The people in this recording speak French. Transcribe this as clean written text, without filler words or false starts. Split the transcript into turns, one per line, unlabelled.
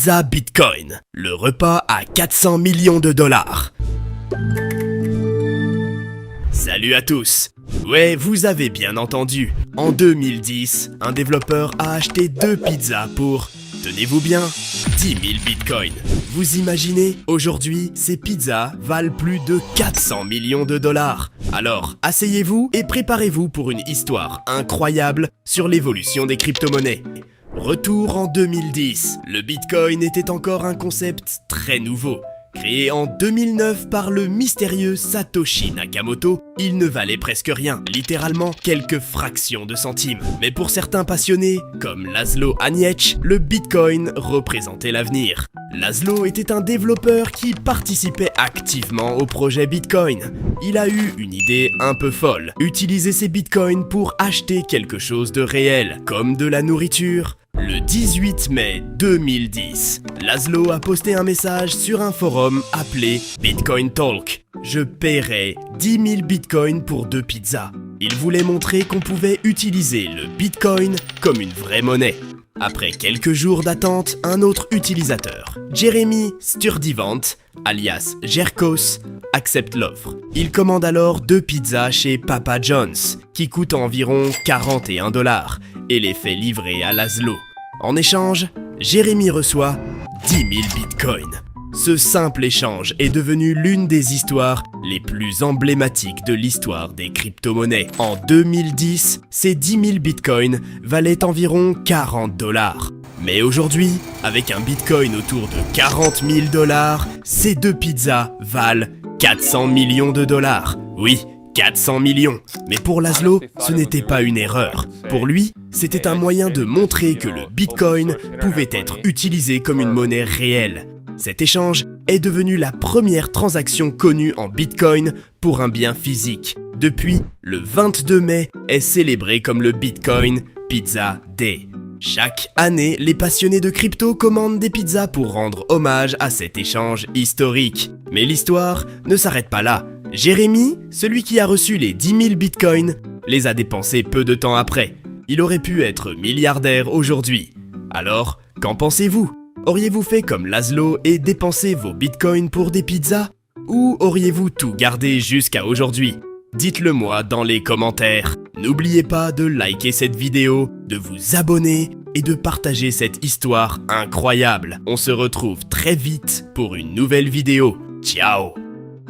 Pizza Bitcoin, le repas à 400 millions de dollars. Salut à tous. Ouais, vous avez bien entendu. En 2010, un développeur a acheté 2 pizzas pour, tenez-vous bien, 10 000 bitcoins. Vous imaginez, aujourd'hui, ces pizzas valent plus de 400 millions de dollars. Alors, asseyez-vous et préparez-vous pour une histoire incroyable sur l'évolution des crypto-monnaies. Retour en 2010, le bitcoin était encore un concept très nouveau. Créé en 2009 par le mystérieux Satoshi Nakamoto, il ne valait presque rien, littéralement quelques fractions de centimes. Mais pour certains passionnés, comme Laszlo Aniec, le bitcoin représentait l'avenir. Laszlo était un développeur qui participait activement au projet Bitcoin. Il a eu une idée un peu folle, utiliser ses bitcoins pour acheter quelque chose de réel, comme de la nourriture. Le 18 mai 2010, Laszlo a posté un message sur un forum appelé Bitcoin Talk. Je paierai 10 000 bitcoins pour 2 pizzas. Il voulait montrer qu'on pouvait utiliser le bitcoin comme une vraie monnaie. Après quelques jours d'attente, un autre utilisateur, Jeremy Sturdivant, alias Jerkos, accepte l'offre. Il commande alors 2 pizzas chez Papa John's, qui coûtent environ 41 $, et les fait livrer à Laszlo. En échange, Jeremy reçoit 10 000 bitcoins. Ce simple échange est devenu l'une des histoires les plus emblématiques de l'histoire des crypto-monnaies. En 2010, ces 10 000 bitcoins valaient environ 40 $. Mais aujourd'hui, avec un bitcoin autour de 40 000 $, ces 2 pizzas valent 400 millions de dollars. Oui, 400 millions. Mais pour Laszlo, ce n'était pas une erreur. Pour lui, c'était un moyen de montrer que le bitcoin pouvait être utilisé comme une monnaie réelle. Cet échange est devenu la première transaction connue en bitcoin pour un bien physique. Depuis, le 22 mai est célébré comme le Bitcoin Pizza Day. Chaque année, les passionnés de crypto commandent des pizzas pour rendre hommage à cet échange historique. Mais l'histoire ne s'arrête pas là. Jeremy, celui qui a reçu les 10 000 bitcoins, les a dépensés peu de temps après. Il aurait pu être milliardaire aujourd'hui. Alors, qu'en pensez-vous ? Auriez-vous fait comme Laszlo et dépensé vos bitcoins pour des pizzas ? Ou auriez-vous tout gardé jusqu'à aujourd'hui ? Dites-le moi dans les commentaires. N'oubliez pas de liker cette vidéo, de vous abonner et de partager cette histoire incroyable. On se retrouve très vite pour une nouvelle vidéo. Ciao !